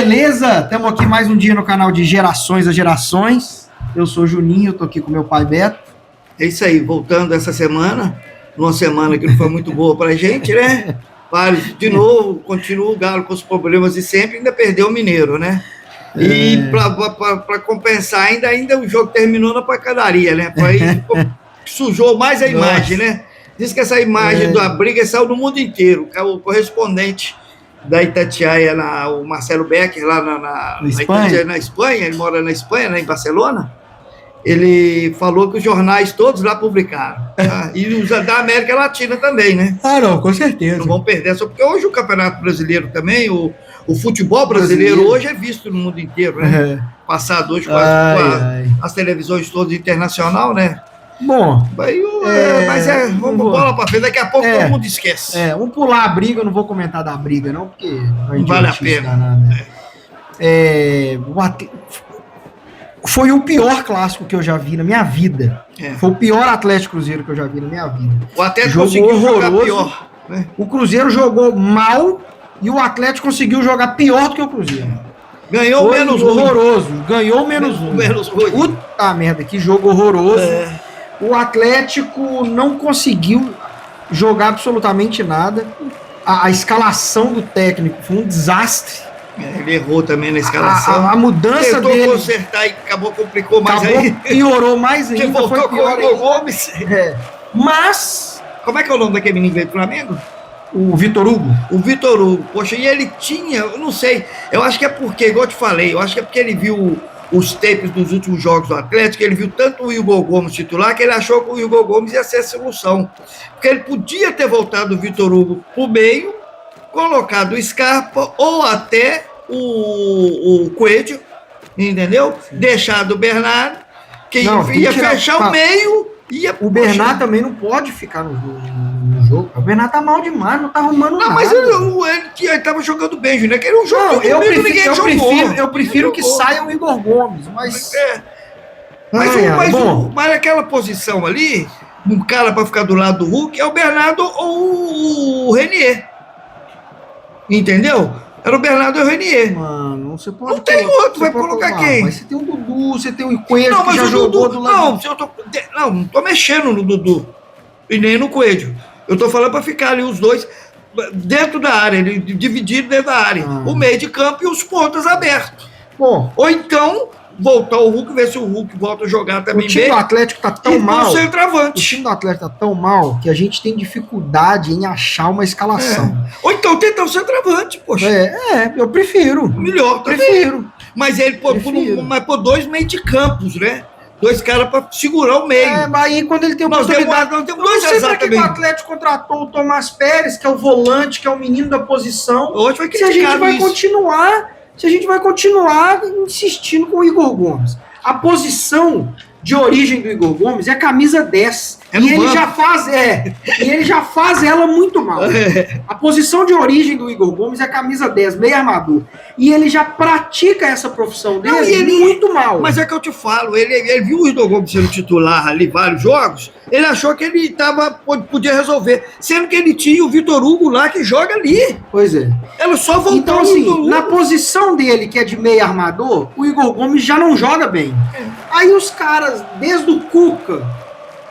Beleza? Estamos aqui mais um dia no canal de Gerações a Gerações. Eu sou o Juninho, eu tô aqui com meu pai Beto. É isso aí, voltando essa semana, numa semana que não foi muito boa pra gente, né? Mas, de novo, continua o Galo com os problemas de sempre, ainda perdeu o Mineiro, né? E para compensar, ainda o jogo terminou na pancadaria, né? Aí sujou mais a imagem, né? Diz que essa imagem da briga saiu no mundo inteiro. O correspondente da Itatiaia, o Marcelo Becker, lá na Espanha? Na Espanha, ele mora na Espanha, né, em Barcelona. Ele falou que os jornais todos lá publicaram. Tá? E os da América Latina também, né? Ah, não, com certeza. Não vão perder, só porque hoje o Campeonato Brasileiro também, o futebol brasileiro hoje é visto no mundo inteiro, né? Passado hoje quase as televisões todas internacional, né? Bom, vamos bola pra frente, daqui a pouco todo mundo esquece. Vamos pular a briga, eu não vou comentar da briga não, porque não vale a pena. Foi o pior clássico que eu já vi na minha vida. Foi o pior Atlético Cruzeiro que eu já vi na minha vida. O Atlético conseguiu jogar pior, né? O Cruzeiro jogou mal e o Atlético conseguiu jogar pior do que o Cruzeiro. Ganhou menos horroroso. Ganhou menos ruim. Puta merda, que jogo horroroso. O Atlético não conseguiu jogar absolutamente nada. A escalação do técnico foi um desastre. Ele errou também na escalação. A mudança dele... Tentou consertar e complicou mais aí. Piorou mais ainda. Que voltou com o Igor Gomes. Mas... Como é que é o nome daquele menino do Flamengo? O Vitor Hugo. O Vitor Hugo. Poxa, e ele tinha... Eu não sei. Eu acho que é porque, igual eu te falei, eu acho que é porque ele viu os tapes dos últimos jogos do Atlético, ele viu tanto o Igor Gomes titular, que ele achou que o Igor Gomes ia ser a solução. Porque ele podia ter voltado o Vitor Hugo pro meio, colocado o Scarpa ou até o Coelho, entendeu? Deixado o Bernardo, que ia fechar o meio. O Bernardo também não pode ficar no jogo. O Bernardo tá mal demais, não tá arrumando nada. Mas ele tava jogando bem, Júnior, que ele não jogou. Eu prefiro que saia o Igor Gomes, mas... Mas aquela posição ali, um cara para ficar do lado do Hulk, é o Bernardo ou o Renier. Entendeu? Era o Bernardo e o Renier. Mano, você pode... Não tem outro, vai colocar quem? Mas você tem o Dudu, você tem o Coelho, que já jogou do lado... Não tô mexendo no Dudu. E nem no Coelho. Eu tô falando para ficar ali os dois dentro da área, dividido dentro da área. O meio de campo e os pontas abertos. Bom, ou então voltar o Hulk, ver se o Hulk volta a jogar também bem. O time do Atlético tá tão mal. O time do Atlético tá tão mal que a gente tem dificuldade em achar uma escalação. Ou então tentar o centroavante, poxa. Eu prefiro. Melhor, prefiro. Mas ele pôr dois meio de campos, né? Dois caras para segurar o meio. Aí quando ele tem oportunidade... Nós temos dois exatamente. Pra que o Atlético contratou o Tomás Pérez, que é o volante, que é o menino da posição. Hoje vai se a gente vai continuar insistindo com o Igor Gomes. A posição de origem do Igor Gomes é a camisa 10. E ele já faz ela muito mal. A posição de origem do Igor Gomes é a camisa 10, meio armador. E ele já pratica essa profissão dele muito mal. Mas é que eu te falo, ele viu o Igor Gomes sendo titular ali vários jogos, ele achou que ele podia resolver, sendo que ele tinha o Vitor Hugo lá que joga ali. Pois é. Ela só voltou. Então, assim, na posição dele, que é de meio armador, o Igor Gomes já não joga bem. Aí os caras, desde o Cuca,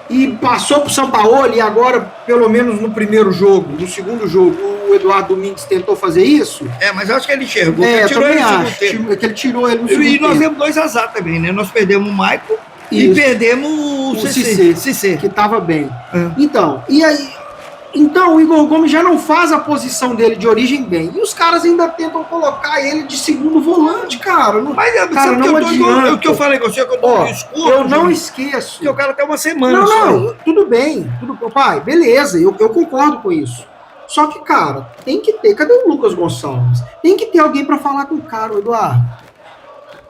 e passou pro Sampaoli, e agora, pelo menos no primeiro jogo, no segundo jogo, o Eduardo Domingues tentou fazer isso. Mas eu acho que ele enxergou. Eu também acho que ele tirou ele no segundo tempo. E nós temos 2 azar também, né? Nós perdemos o Maicon e perdemos o Cissé, que tava bem. Então, e aí... Então, o Igor Gomes já não faz a posição dele de origem bem. E os caras ainda tentam colocar ele de segundo volante, cara. Mas não adianta. O que eu falei com você, que eu tô escuro. Eu não esqueço. Porque o cara tem uma semana. Não, tudo bem. Pai, beleza, eu concordo com isso. Só que, cara, tem que ter... Cadê o Lucas Gonçalves? Tem que ter alguém pra falar com o cara, Eduardo.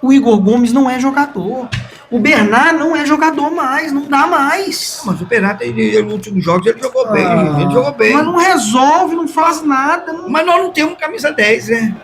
O Igor Gomes não é jogador. O Bernard não é jogador mais, não dá mais. Mas o Bernard, nos últimos jogos, ele jogou bem. Ele jogou bem. Mas não resolve, não faz nada. Mas nós não temos camisa 10, né?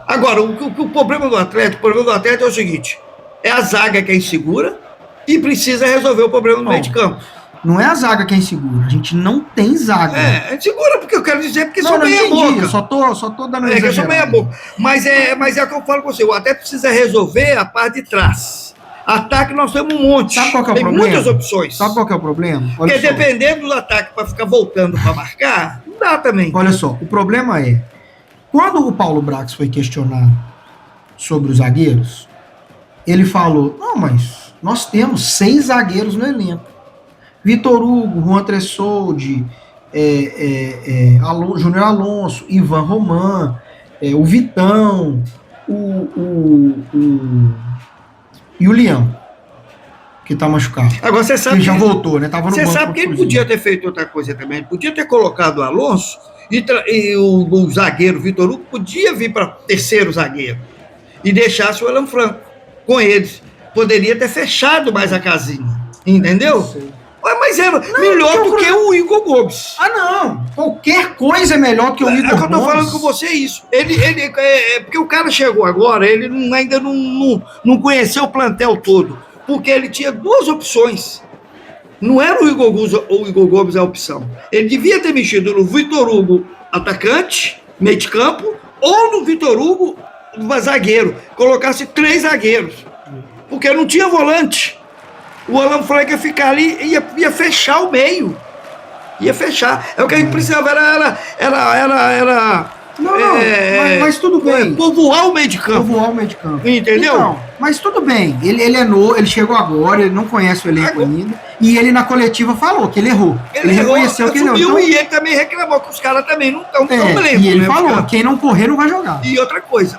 Agora, o problema do Atlético é o seguinte: é a zaga que é insegura e precisa resolver o problema no meio de campo. Não é a zaga que é insegura. A gente não tem zaga. É insegura porque eu quero dizer porque não, sou meia boca. Eu só tô dando que eu sou meia boca. Mas é o que eu falo com você. Eu até precisa resolver a parte de trás. Ataque nós temos um monte. Sabe qual que é o problema? Tem muitas opções. Sabe qual que é o problema? Porque dependendo do ataque para ficar voltando para marcar, não dá também. Olha só, o problema é, quando o Paulo Brax foi questionado sobre os zagueiros, ele falou, não, mas nós temos 6 zagueiros no elenco. Vitor Hugo, Juan Tressoldi, Júnior Alonso, Ivan Roman, o Vitão, e o Leão, que tá machucado. Agora você sabe. Ele já voltou, né? Tava no banco. Você sabe que ele podia ter feito outra coisa também. Ele podia ter colocado o Alonso e o zagueiro Vitor Hugo podia vir para terceiro zagueiro e deixasse o Alan Franco com eles. Poderia ter fechado mais a casinha. Entendeu? Mas era melhor do que o Igor Gomes. Ah, não. Qualquer coisa é melhor que o Igor Gomes. É que eu tô falando com você isso. Porque o cara chegou agora, ele ainda não conheceu o plantel todo. Porque ele tinha 2 opções. Não era o Igor Gomes a opção. Ele devia ter mexido no Vitor Hugo, atacante, meio de campo, ou no Vitor Hugo, zagueiro. Colocasse 3 zagueiros. Porque não tinha volante. O Alan Franco ia ficar ali e ia fechar o meio. Ia fechar. É o que a gente precisava, era mas tudo bem. Povoar o meio de campo. Povoar o meio de campo. Entendeu? Então, mas tudo bem. Ele é novo, ele chegou agora, ele não conhece o elenco ainda. E ele na coletiva falou que ele errou. Ele reconheceu que ele errou. Então... E ele também reclamou que os caras também não estão e ele falou, quem não correr não vai jogar. E outra coisa,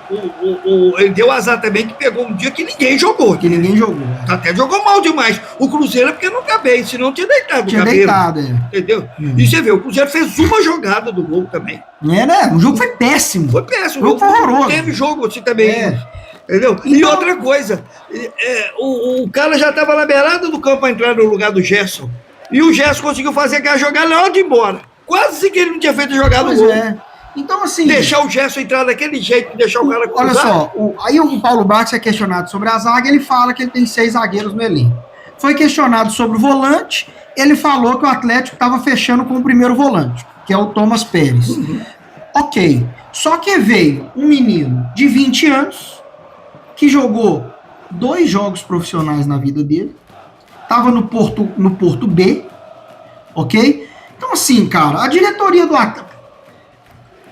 ele deu azar também que pegou um dia que ninguém jogou. Que ninguém jogou. Até jogou mal demais. O Cruzeiro é porque não tá bem, senão tinha deitado o cabelo. Deitado, Entendeu? E você vê, o Cruzeiro fez uma jogada do gol também. Né? O jogo foi péssimo. Foi péssimo. O jogo foi horroroso. Teve jogo assim também. Entendeu? Então... E outra coisa, o cara já estava na beirada do campo para entrar no lugar do Gerson. E o Gerson conseguiu fazer aquela jogada logo embora. Quase que ele não tinha feito a jogada do gol. Então, assim... Deixar o Gerson entrar daquele jeito, deixar o cara cruzar. Olha só, aí o Paulo Brax é questionado sobre a zaga, ele fala que ele tem 6 zagueiros no elenco. Foi questionado sobre o volante, ele falou que o Atlético estava fechando com o primeiro volante, que é o Thomas Pérez. Ok. Só que veio um menino de 20 anos, que jogou 2 jogos profissionais na vida dele, estava no Porto B, ok? Então, assim, cara, a diretoria do Atlético...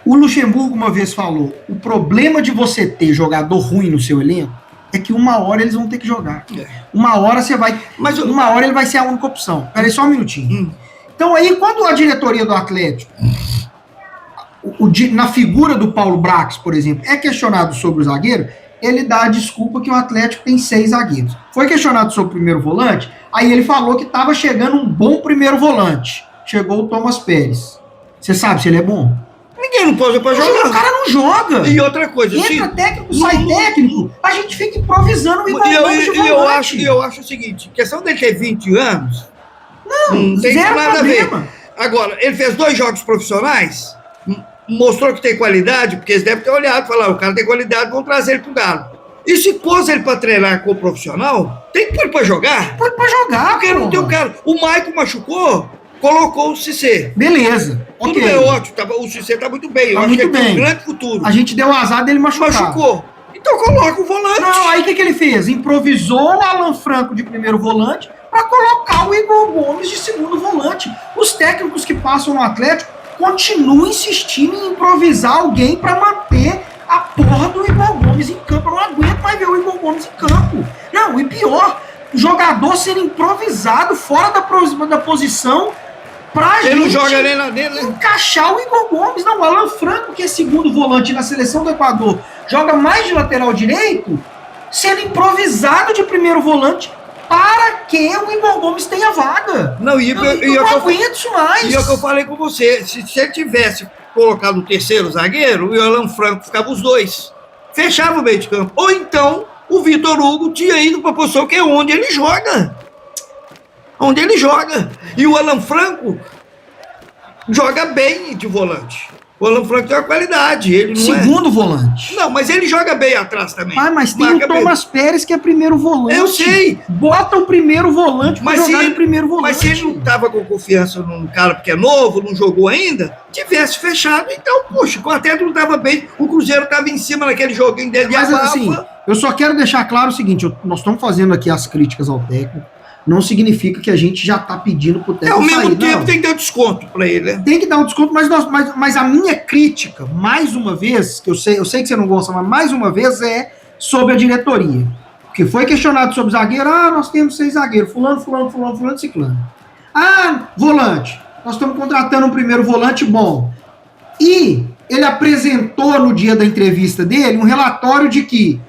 O Luxemburgo uma vez falou, o problema de você ter jogador ruim no seu elenco é que uma hora eles vão ter que jogar. Uma hora você vai... Mas uma hora ele vai ser a única opção. Peraí só um minutinho. Então, aí, quando a diretoria do Atlético... na figura do Paulo Brax, por exemplo, é questionado sobre o zagueiro, ele dá a desculpa que o Atlético tem 6 zagueiros. Foi questionado sobre o primeiro volante, aí ele falou que estava chegando um bom primeiro volante. Chegou o Thomas Pérez. Você sabe se ele é bom? Ninguém não pode pra jogar. O cara não joga. E outra coisa... Entra técnico, sai técnico, a gente fica improvisando igual eu acho o seguinte, questão dele ter 20 anos, não tem nada problema. A ver. Agora, ele fez 2 jogos profissionais... Mostrou que tem qualidade, porque eles devem ter olhado e falar, o cara tem qualidade, vamos trazer ele pro Galo. E se pôs ele pra treinar com o profissional, tem que pôr ele pra jogar. Pôr ele pra jogar, porque não tem o cara. O Maicon machucou, colocou o Cissé. Beleza. Tudo bem, ótimo. O Cissé tá muito bem. Eu acho que ele tem um grande futuro. A gente deu azar dele machucar. Machucou. Então coloca o volante. Não, aí o que ele fez? Improvisou o Alan Franco de primeiro volante pra colocar o Igor Gomes de segundo volante. Os técnicos que passam no Atlético continua insistindo em improvisar alguém para manter a porra do Igor Gomes em campo. Eu não aguento mais ver o Igor Gomes em campo. Não, e pior, o jogador sendo improvisado fora da posição pra ele gente não joga nem lá dentro, né? Encaixar o Igor Gomes. Não, o Alan Franco, que é segundo volante na seleção do Equador, joga mais de lateral direito, sendo improvisado de primeiro volante para que o Igor Gomes tenha vaga. Não, eu não aguento isso mais. E é o que eu falei com você, se ele tivesse colocado o terceiro zagueiro, o Alan Franco ficava os 2. Fechava o meio de campo. Ou então, o Vitor Hugo tinha ido para a posição que é onde ele joga. Onde ele joga. E o Alan Franco joga bem de volante. O Alan Franco tem uma qualidade. Ele não segundo volante. Não, mas ele joga bem atrás também. Mas tem o Thomas Pérez que é primeiro volante. Eu sei. Bota o primeiro volante pra jogar de primeiro volante. Mas se ele não tava com confiança num cara porque é novo, não jogou ainda, tivesse fechado, então, poxa, o quarteto não tava bem, o Cruzeiro tava em cima naquele joguinho dele de abafa. Assim, eu só quero deixar claro o seguinte, nós estamos fazendo aqui as críticas ao técnico, não significa que a gente já está pedindo pro técnico sair. Ao mesmo tempo não. Tem que dar desconto para ele, né? Tem que dar um desconto, mas a minha crítica, mais uma vez, que eu sei que você não gosta, mas mais uma vez é sobre a diretoria. Porque foi questionado sobre zagueiro, nós temos 6 zagueiros, fulano, ciclano. Volante, nós estamos contratando um primeiro volante bom. E ele apresentou no dia da entrevista dele um relatório de que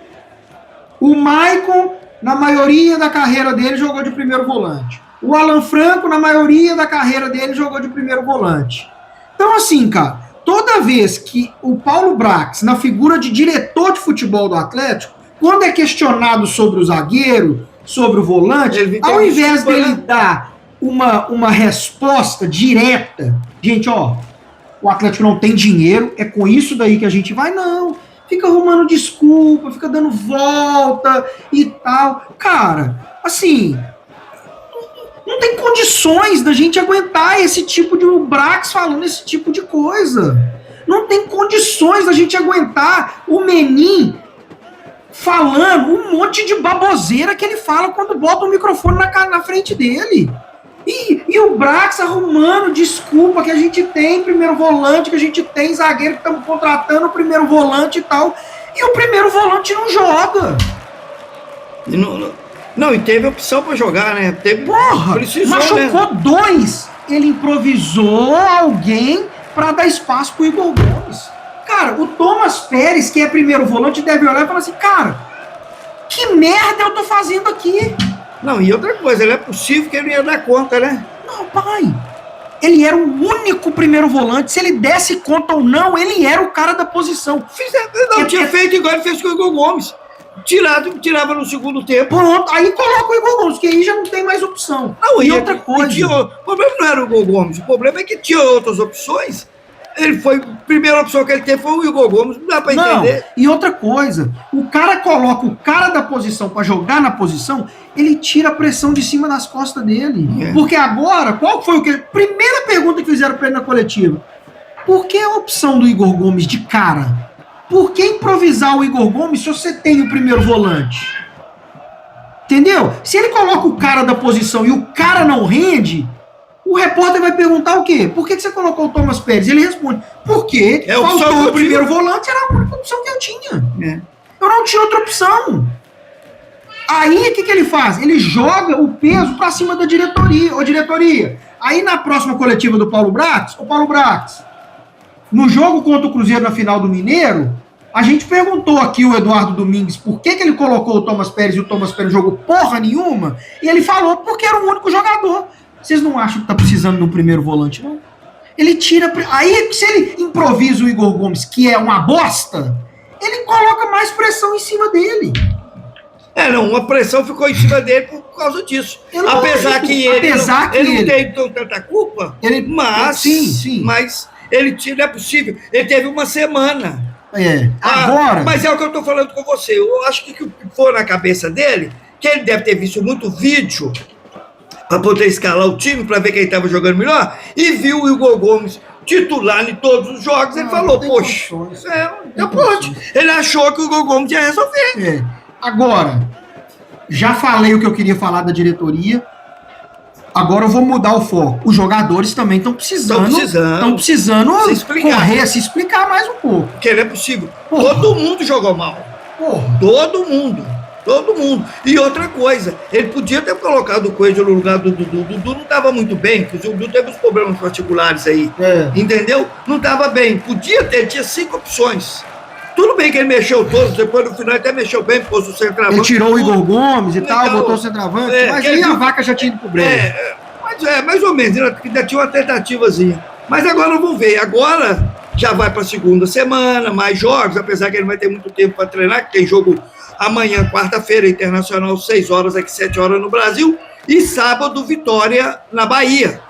o Maicon, na maioria da carreira dele, jogou de primeiro volante. O Alan Franco, na maioria da carreira dele, jogou de primeiro volante. Então, assim, cara, toda vez que o Paulo Brax, na figura de diretor de futebol do Atlético, quando é questionado sobre o zagueiro, sobre o volante, ao invés dele dar uma resposta direta, gente, o Atlético não tem dinheiro, é com isso daí que a gente vai, não. Fica arrumando desculpa, fica dando volta e tal. Cara, assim, não tem condições da gente aguentar esse tipo de... O Brax falando esse tipo de coisa. Não tem condições da gente aguentar o Menin falando um monte de baboseira que ele fala quando bota o microfone na frente dele. E o Brax arrumando desculpa que a gente tem primeiro volante, que a gente tem zagueiro que estamos contratando o primeiro volante e tal. E o primeiro volante não joga. E teve opção para jogar, né? Machucou 2. Ele improvisou alguém para dar espaço pro Igor Gomes. Cara, o Thomas Pérez, que é primeiro volante, deve olhar e falar assim, cara, que merda eu tô fazendo aqui? Não, e outra coisa, não é possível que ele ia dar conta, né? Não, pai. Ele era o único primeiro volante. Se ele desse conta ou não, ele era o cara da posição. Tinha feito igual ele fez com o Igor Gomes. Tirava no segundo tempo. Pronto, aí coloca o Igor Gomes, que aí já não tem mais opção. Não, e outra coisa. O problema não era o Igor Gomes, o problema é que tinha outras opções. A primeira opção que ele teve foi o Igor Gomes, não dá pra entender. E outra coisa, o cara coloca o cara da posição pra jogar na posição, ele tira a pressão de cima das costas dele. Porque agora, qual foi primeira pergunta que fizeram pra ele na coletiva? Por que a opção do Igor Gomes de cara? Por que improvisar o Igor Gomes se você tem o primeiro volante? Entendeu? Se ele coloca o cara da posição e o cara não rende, o repórter vai perguntar o quê? Por que você colocou o Thomas Pérez? Ele responde, porque faltou o primeiro volante, era a única opção que eu tinha. Eu não tinha outra opção. Aí, o que ele faz? Ele joga o peso pra cima da diretoria. Ô, diretoria, aí na próxima coletiva do Paulo Brax, no jogo contra o Cruzeiro na final do Mineiro, a gente perguntou aqui o Eduardo Domingues por que ele colocou o Thomas Pérez e o Thomas Pérez jogou porra nenhuma, e ele falou porque era o único jogador. Vocês não acham que tá precisando de um primeiro volante, não? Ele tira... Aí, se ele improvisa o Igor Gomes, que é uma bosta, ele coloca mais pressão em cima dele. Uma pressão ficou em cima dele por causa disso. Apesar que ele não tem tanta culpa, mas... Sim. Mas ele não é possível. Ele teve uma semana. Agora... Mas é o que eu tô falando com você. Eu acho que o que for na cabeça dele, que ele deve ter visto muito vídeo para poder escalar o time, para ver quem estava jogando melhor, e viu o Igor Gomes titular em todos os jogos, ele falou, poxa, ele achou que o Igor Gomes ia resolver. Agora, já falei o que eu queria falar da diretoria, agora eu vou mudar o foco. Os jogadores também estão precisando correr, se explicar mais um pouco. Porque não é possível. Todo mundo jogou mal. Todo mundo. E outra coisa, ele podia ter colocado o Coelho no lugar do Dudu. O Dudu não estava muito bem, porque o Dudu teve uns problemas particulares aí. Entendeu? Não estava bem. Tinha 5 opções. Tudo bem que ele mexeu todos, depois no final até mexeu bem, pôs o centroavante. Ele tirou o Igor Gomes e tal, botou o centroavante, mas aí a vaca já tinha ido pro brejo. Mais ou menos, ainda tinha uma tentativazinha. Mas agora vamos ver. Agora já vai para a segunda semana, mais jogos, apesar que ele vai ter muito tempo para treinar, que tem jogo amanhã, quarta-feira, Internacional, 6 horas, aqui 7 horas no Brasil, e sábado, Vitória na Bahia.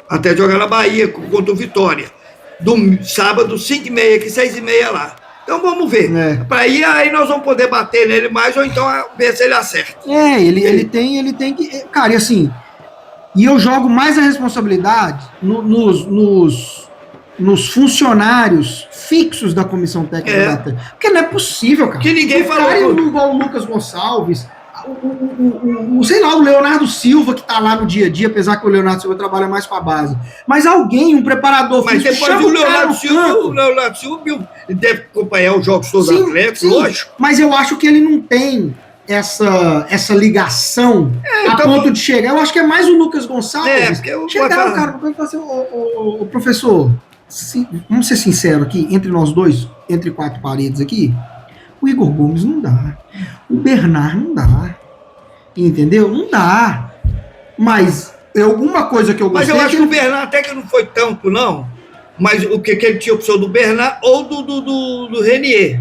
Até jogar na Bahia contra o Vitória. sábado, 5h30 aqui, 6h30 lá. Então vamos ver. Para ir, aí nós vamos poder bater nele mais, ou então ver se ele acerta. Ele tem que. Cara, e assim. E eu jogo mais a responsabilidade nos funcionários fixos da comissão técnica da Atlético. Porque não é possível, cara. Que ninguém falou. Cara, igual o Lucas Gonçalves, sei lá, o Leonardo Silva, que tá lá no dia a dia, apesar que o Leonardo Silva trabalha mais com a base. Mas alguém, um preparador físico, mas depois o Leonardo Silva ele deve acompanhar os jogos todos do Atlético, lógico. Mas eu acho que ele não tem essa ligação a ponto de chegar. Eu acho que é mais o Lucas Gonçalves. Chegar, cara, o professor, vamos ser sinceros aqui, entre nós dois, entre quatro paredes aqui, o Igor Gomes não dá. O Bernard não dá. Entendeu? Não dá. Mas alguma coisa que eu gostei... Mas eu acho que o Bernard até que não foi tanto, não. Mas o que ele tinha opção do Bernard ou do Renier.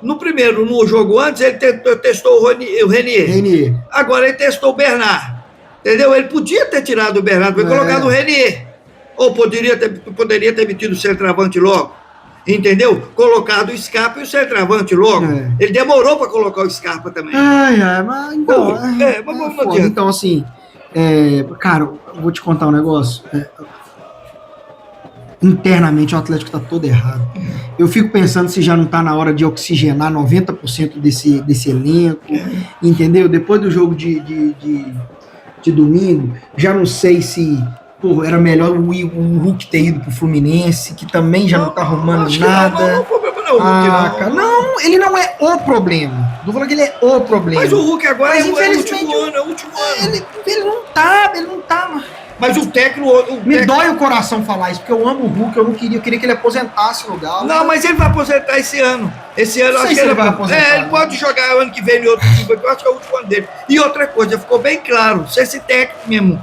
No jogo antes, ele testou o Renier. Agora ele testou o Bernard. Entendeu? Ele podia ter tirado o Bernard, foi colocado o Renier. Ou poderia ter metido o centroavante logo. Entendeu? Colocado o Scarpa e o centroavante logo. Ele demorou para colocar o Scarpa também. Mas então... Então, assim, cara, eu vou te contar um negócio. Internamente o Atlético está todo errado. Eu fico pensando se já não está na hora de oxigenar 90% desse elenco, entendeu? Depois do jogo de domingo, já não sei se era melhor o Hulk ter ido pro Fluminense, que também já não tá arrumando nada. Não, o problema não é o Hulk, não. Não, ele não é o problema. Não vou falar que ele é o problema. Mas o Hulk agora é o último ano. Ele não tá. Mas o técnico... Me dói o coração falar isso, porque eu amo o Hulk, eu queria que ele aposentasse no Galo. Não, mas ele vai aposentar esse ano. Esse ano eu acho que ele vai aposentar. Ele pode jogar o ano que vem em outro time, eu acho que é o último ano dele. E outra coisa, ficou bem claro, se esse técnico mesmo,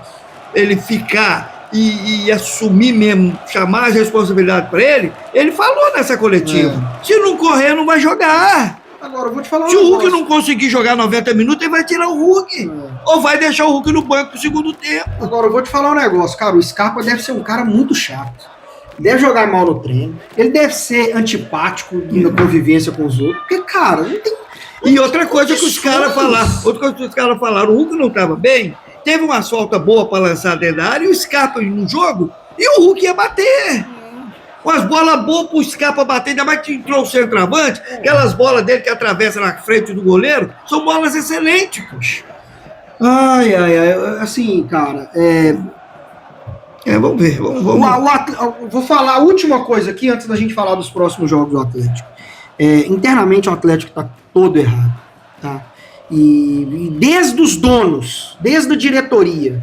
ele ficar e assumir mesmo, chamar a responsabilidade para ele falou nessa coletiva. Se não correr, não vai jogar. Agora, eu vou te falar Se o Hulk não conseguir jogar 90 minutos, ele vai tirar o Hulk. Ou vai deixar o Hulk no banco pro segundo tempo. Agora, eu vou te falar um negócio, cara. O Scarpa deve ser um cara muito chato. Deve jogar mal no treino. Ele deve ser antipático na convivência com os outros. Porque, cara, não tem... E outra coisa que os caras falaram, o Hulk não estava bem, teve uma falta boa para lançar dentro da área, e o Scarpa no jogo, e o Hulk ia bater. Umas bolas boas pro Scarpa bater, ainda mais que entrou o centroavante, aquelas bolas dele que atravessam na frente do goleiro, são bolas excelentes, poxa. Assim, cara, vamos ver, vamos. Vou falar a última coisa aqui, antes da gente falar dos próximos jogos do Atlético. Internamente o Atlético tá todo errado, tá? E desde os donos, desde a diretoria,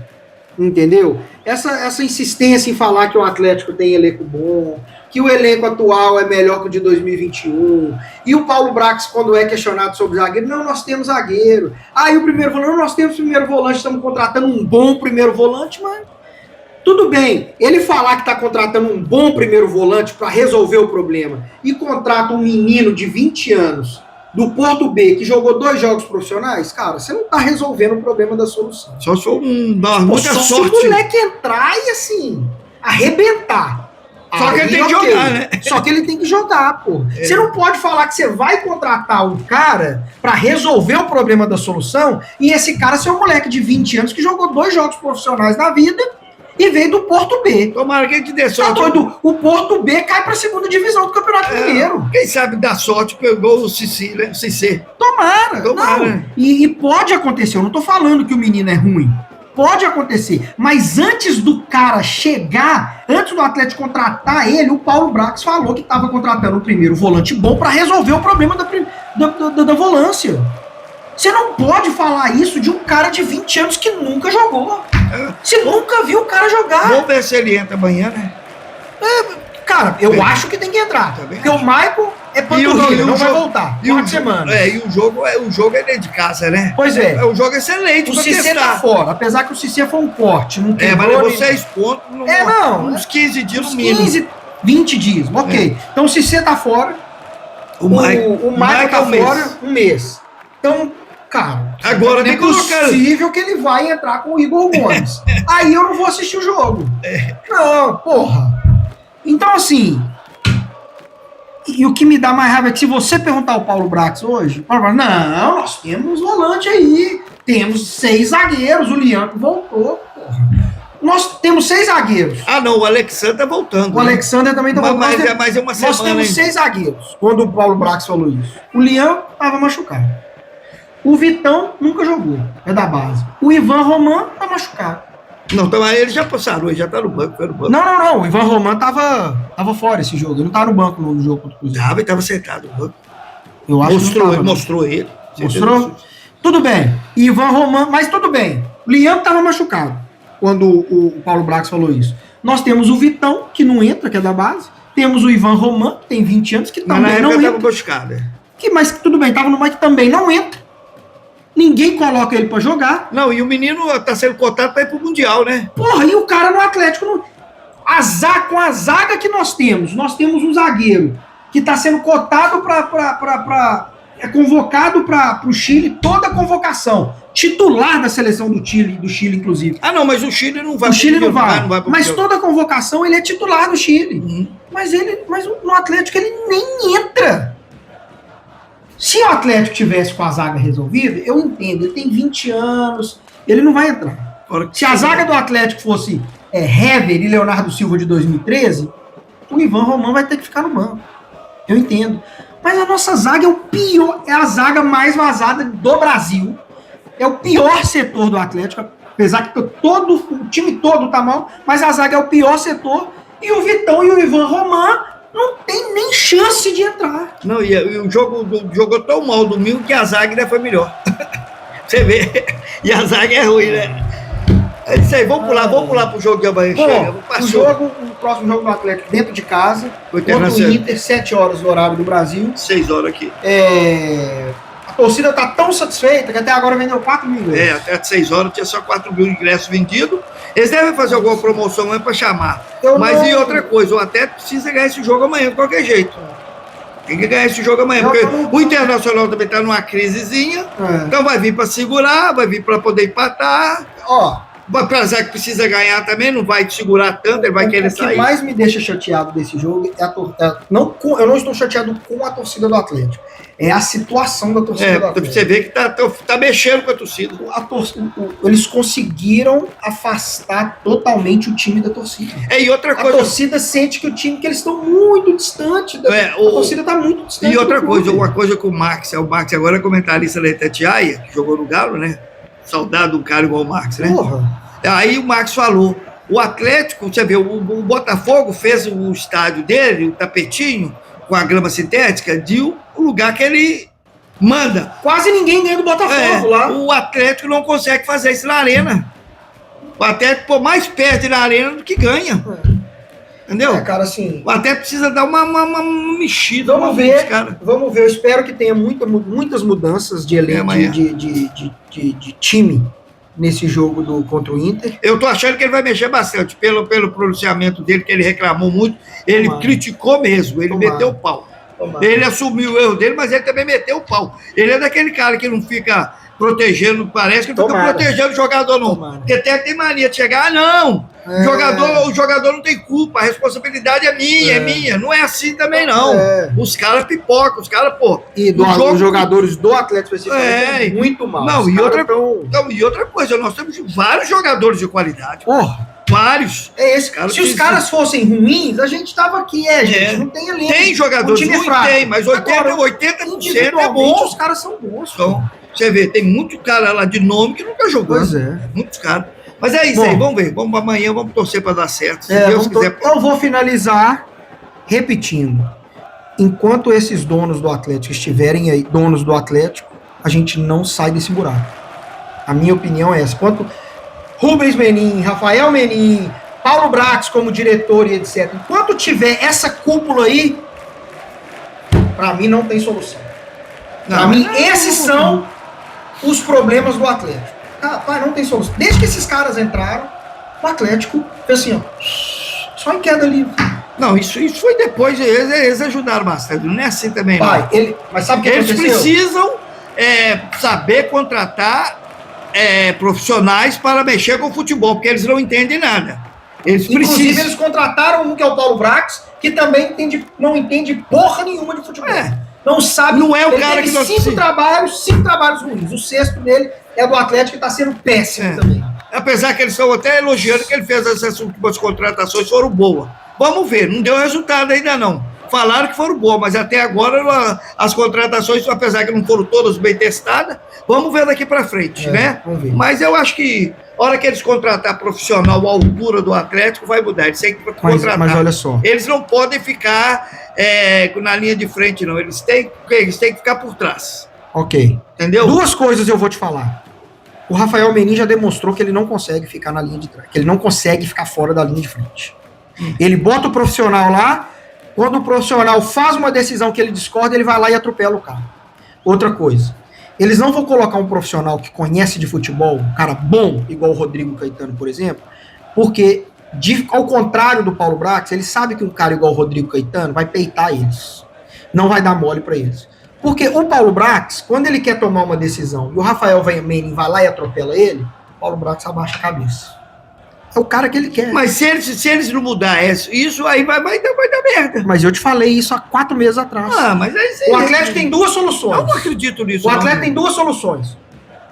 entendeu? Essa insistência em falar que o Atlético tem elenco bom, que o elenco atual é melhor que o de 2021, e o Paulo Brax, quando é questionado sobre zagueiro, não, nós temos zagueiro. Aí o primeiro volante, nós temos primeiro volante, estamos contratando um bom primeiro volante, mas tudo bem, ele falar que está contratando um bom primeiro volante para resolver o problema, e contrata um menino de 20 anos, do Porto B, que jogou 2 jogos profissionais, cara, você não tá resolvendo o problema da solução. Só se muita sorte. Se o moleque entrar e, assim, arrebentar. Só que ele tem que jogar, né? Só que ele tem que jogar, pô. Você não pode falar que você vai contratar um cara pra resolver o problema da solução e esse cara ser um moleque de 20 anos que jogou 2 jogos profissionais na vida e veio do Porto B. Tomara que ele te dê sorte. Tá doido? O Porto B cai pra 2ª divisão do Campeonato Mineiro. Quem sabe dá sorte pegou o Cicê, né? Tomara. Não. E pode acontecer. Eu não tô falando que o menino é ruim. Pode acontecer. Mas antes do cara chegar, antes do Atlético contratar ele, o Paulo Brax falou que tava contratando um primeiro volante bom pra resolver o problema da volância. Você não pode falar isso de um cara de 20 anos que nunca jogou. Você nunca viu o cara jogar. Vamos ver se ele entra amanhã, né? Cara, eu acho que tem que entrar. Porque o Michael é panturrilha, não vai voltar. E uma semana. E o jogo é dentro de casa, né? Pois é. É um jogo excelente. O Cicê tá fora, apesar que o Cicê foi um corte. Não mas levou 6 pontos. Uns 15 dias no mínimo. 15, 20 dias. Ok. Então o Cicê tá fora. O Michael tá fora um mês. Então, cara, agora é possível que ele vai entrar com o Igor Gomes. Aí eu não vou assistir o jogo. Não, porra. Então, assim, E o que me dá mais raiva é que se você perguntar ao Paulo Brax hoje, o Paulo Brax, não, nós temos volante aí, temos 6 zagueiros, o Lianco voltou, porra. Nós temos 6 zagueiros. Ah, não, o Alexandre tá voltando. O Alexandre também tá voltando. Mas é uma semana. Nós temos 6 zagueiros, quando o Paulo Brax falou isso. O Lianco estava machucado. O Vitão nunca jogou, é da base. O Ivan Roman tá machucado. Não, então ele já passaram, ele já tá no banco, foi no banco. Não, o Ivan Roman tava fora esse jogo, ele não tava no banco no jogo contra o Cruzeiro. Ele tava sentado no banco. Eu acho mostrou, que mostrou ele. Mostrou? Tudo bem. Ivan Roman, mas tudo bem. O Lianco tava machucado quando o Paulo Brax falou isso. Nós temos o Vitão, que não entra, que é da base. Temos o Ivan Roman, que tem 20 anos, que também não entra. Mas tudo bem, tava no banco que também não entra. Ninguém coloca ele pra jogar. Não, e o menino tá sendo cotado pra ir pro Mundial, né? Porra, e o cara no Atlético... Com a zaga que nós temos um zagueiro que tá sendo cotado é convocado pro Chile, toda a convocação. Titular da seleção do Chile, inclusive. Ah, não, mas o Chile não vai. O Chile não vai mas toda a convocação ele é titular do Chile. Mas no Atlético ele nem entra. Se o Atlético tivesse com a zaga resolvida, eu entendo, ele tem 20 anos, ele não vai entrar. Se a zaga do Atlético fosse Hever e Leonardo Silva de 2013, o Ivan Roman vai ter que ficar no banco. Eu entendo. Mas a nossa zaga é o pior, é a zaga mais vazada do Brasil. É o pior setor do Atlético, apesar que o time todo tá mal, mas a zaga é o pior setor, e o Vitão e o Ivan Roman não tem nem chance de entrar. Não, e o jogo jogou tão mal domingo que a zaga ainda foi melhor. Você vê? E a zaga é ruim, né? É isso aí, vamos pular pro jogo de amanhã. O próximo jogo do Atlético dentro de casa, contra o Inter, 7 horas do horário do Brasil. 6 horas aqui. A torcida tá tão satisfeita que até agora vendeu 4 mil ingressos. Até 6 horas tinha só 4 mil ingressos vendidos. Eles devem fazer alguma promoção aí pra chamar. E outra coisa, o Atlético precisa ganhar esse jogo amanhã de qualquer jeito. Tem que ganhar esse jogo amanhã, porque o Internacional também tá numa crisezinha. Então vai vir pra segurar, vai vir pra poder empatar. Apesar que precisa ganhar também, não vai segurar tanto, ele vai querer sair. O que mais me deixa chateado desse jogo eu não estou chateado com a torcida do Atlético. É a situação da torcida do Atlético. Você vê que tá mexendo com a torcida. Eles conseguiram afastar totalmente o time da torcida. E outra coisa. A torcida sente que eles estão muito distantes. A torcida está muito distante. E outra coisa, uma coisa com o Marx agora é comentarista da Itatiaia, que jogou no Galo, né? Saudade de um cara igual o Marx, né? Porra. Aí o Marx falou, o Atlético, você vê, o Botafogo fez o estádio dele, o tapetinho, com a grama sintética, de um lugar que ele manda. Quase ninguém ganha do Botafogo lá. O Atlético não consegue fazer isso na arena. O Atlético pô mais perto na arena do que ganha. Entendeu? Cara, assim... O Atlético precisa dar uma mexida. Vamos ver, eu espero que tenha muitas mudanças de elenco, de time nesse jogo contra o Inter. Eu tô achando que ele vai mexer bastante pelo pronunciamento dele, que ele reclamou muito, ele criticou mesmo, ele meteu o pau. Ele assumiu o erro dele, mas ele também meteu o pau. Ele é daquele cara que não fica protegendo, parece que não fica protegendo o jogador, não. Porque até tem mania de chegar, não, o jogador não tem culpa, a responsabilidade é minha. Não é assim também, não. Os caras pipocam, os caras, E os jogadores do Atlético especificamente muito mal. Não, e outra coisa, nós temos vários jogadores de qualidade. Vários. Se os caras fossem ruins, a gente tava aqui, gente. Não tem elenco. Tem jogadores ruins, tem, mas 80% é bom. Os caras são bons. Então, você vê, tem muito cara lá de nome que não tá jogando. Pois é. Muitos caras. Mas é isso aí, vamos ver. Amanhã vamos torcer para dar certo. Se Deus quiser. Eu vou finalizar repetindo. Enquanto esses donos do Atlético estiverem aí, donos do Atlético, a gente não sai desse buraco. A minha opinião é essa. Enquanto Rubens Menin, Rafael Menin, Paulo Brax como diretor e etc. Enquanto tiver essa cúpula aí, para mim não tem solução. Para mim, esses são os problemas do Atlético. Rapaz, não tem solução. Desde que esses caras entraram, o Atlético fez assim, só em queda livre. Não, isso foi depois, eles ajudaram bastante, não é assim também, não. Mas sabe o que eles aconteceu? Precisam saber contratar profissionais para mexer com o futebol, porque eles não entendem nada. Inclusive, eles contrataram um que é o Paulo Brax, que também não entende porra nenhuma de futebol. Não sabe. Não é o cara que nós cinco trabalhos ruins. O sexto dele é do Atlético, que está sendo péssimo também. Apesar que eles estão até elogiando que ele fez essas últimas contratações, foram boas. Vamos ver, não deu resultado ainda não. Falaram que foram boas, mas até agora as contratações, apesar que não foram todas bem testadas, vamos ver daqui para frente, né? Vamos ver. Mas eu acho que a hora que eles contratar profissional à altura do Atlético, vai mudar. Eles têm que contratar. Mas olha só. Eles não podem ficar na linha de frente, não. Eles têm que ficar por trás. Ok. Entendeu? Duas coisas eu vou te falar. O Rafael Menin já demonstrou que ele não consegue ficar na linha de trás, que ele não consegue ficar fora da linha de frente. Ele bota o profissional lá, quando o profissional faz uma decisão que ele discorda, ele vai lá e atropela o cara. Outra coisa, eles não vão colocar um profissional que conhece de futebol, um cara bom, igual o Rodrigo Caetano, por exemplo, porque, ao contrário do Paulo Brax, ele sabe que um cara igual o Rodrigo Caetano vai peitar eles, não vai dar mole para eles. Porque o Paulo Brax, quando ele quer tomar uma decisão e o Rafael Menin vai lá e atropela ele, o Paulo Brax abaixa a cabeça. É o cara que ele quer. Mas se eles não mudar isso, aí vai dar merda. Mas eu te falei isso há 4 meses atrás. Mas aí o Atlético tem duas soluções. Eu não acredito nisso. O Atlético tem duas soluções.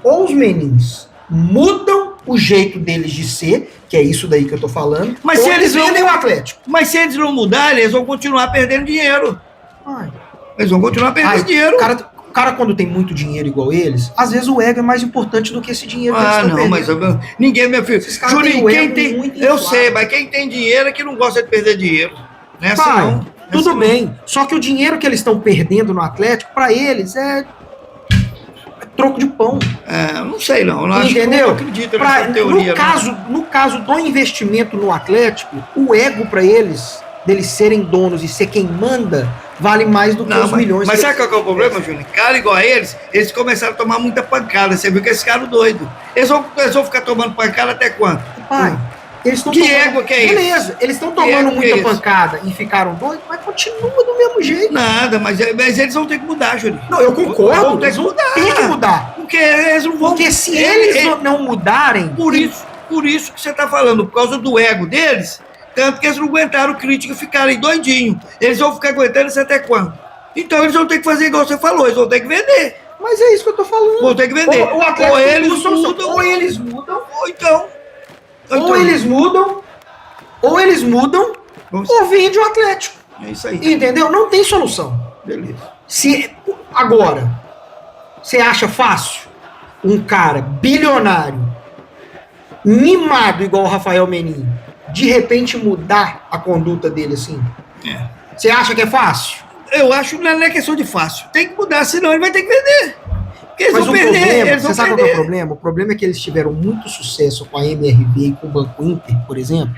Ou os Menins mudam o jeito deles de ser, que é isso daí que eu tô falando, mas ou se eles vendem o Atlético. Mas se eles não mudarem, eles vão continuar perdendo dinheiro. Eles vão continuar perdendo dinheiro. O cara, quando tem muito dinheiro igual eles, às vezes o ego é mais importante do que esse dinheiro que eles estão perdendo. Mas ninguém, meu filho. Juninho, eu sei, mas quem tem dinheiro é que não gosta de perder dinheiro. Nessa tudo bem. Só que o dinheiro que eles estão perdendo no Atlético, para eles, é troco de pão. Não sei não. Entendeu? Eu acredito nessa teoria. No caso do investimento no Atlético, o ego para eles, deles serem donos e ser quem manda, vale mais do que os milhões. Mas sabe qual é o problema, Júnior? Cara igual a eles começaram a tomar muita pancada. Você viu que esse cara doido. Eles vão ficar tomando pancada até quando? Pai, eles estão tomando... ego que é isso? Beleza, eles estão tomando muita pancada e ficaram doidos, mas continua do mesmo jeito. Nada, mas eles vão ter que mudar, Júnior. Não, eu concordo. Eles vão ter que mudar. Porque eles não vão... Porque se eles não mudarem... Por isso que você está falando, por causa do ego deles... Tanto que eles não aguentaram crítica e ficarem doidinhos. Eles vão ficar aguentando isso até quando? Então eles vão ter que fazer igual você falou, eles vão ter que vender. Mas é isso que eu tô falando. Vão ter que vender. O Atlético ou eles mudam, ou eles mudam, ou vende o Atlético. É isso aí. Entendeu? Não tem solução. Beleza. Agora, você acha fácil um cara bilionário, mimado igual o Rafael Menin, de repente mudar a conduta dele assim? Você acha que é fácil? Eu acho que não é questão de fácil. Tem que mudar, senão ele vai ter que vender. Eles Mas vão o perder, problema, eles vão você sabe perder. qual é o problema? O problema é que eles tiveram muito sucesso com a MRV e com o Banco Inter, por exemplo.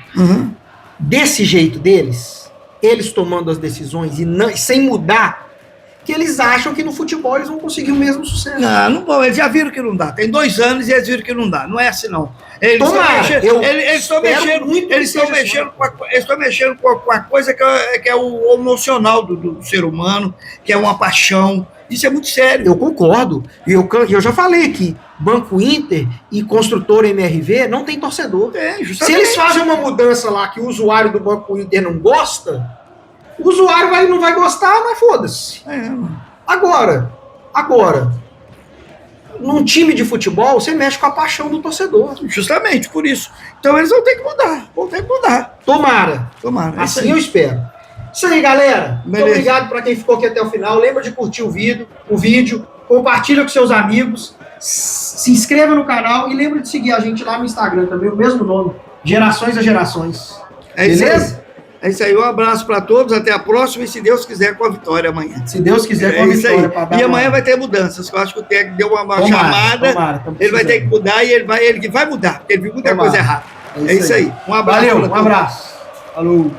Desse jeito deles, eles tomando as decisões e sem mudar, que eles acham que no futebol eles vão conseguir o mesmo sucesso. Não vão, eles já viram que não dá. Tem 2 anos e eles viram que não dá. Não é assim, não. Eles estão mexendo com a coisa que é o emocional do ser humano, que é uma paixão. Isso é muito sério. Eu concordo. E eu já falei que Banco Inter e Construtora MRV não tem torcedor. Se eles fazem uma mudança lá que o usuário do Banco Inter não gosta, o usuário não vai gostar, mas foda-se. Agora, num time de futebol, você mexe com a paixão do torcedor. Justamente, por isso. Então eles vão ter que mudar. Tomara. Assim eu espero. Isso aí, galera. Muito obrigado para quem ficou aqui até o final. Lembra de curtir o vídeo, compartilha com seus amigos, se inscreva no canal e lembra de seguir a gente lá no Instagram também, o mesmo nome, Gerações a Gerações. Beleza? É isso aí, um abraço para todos, até a próxima e se Deus quiser com a vitória amanhã. Se Deus quiser com a vitória. E amanhã vai ter mudanças, eu acho que o técnico deu uma chamada, ele vai ter que mudar e ele vai mudar, porque ele viu muita coisa errada. É isso aí, um abraço. Valeu, um abraço. Falou.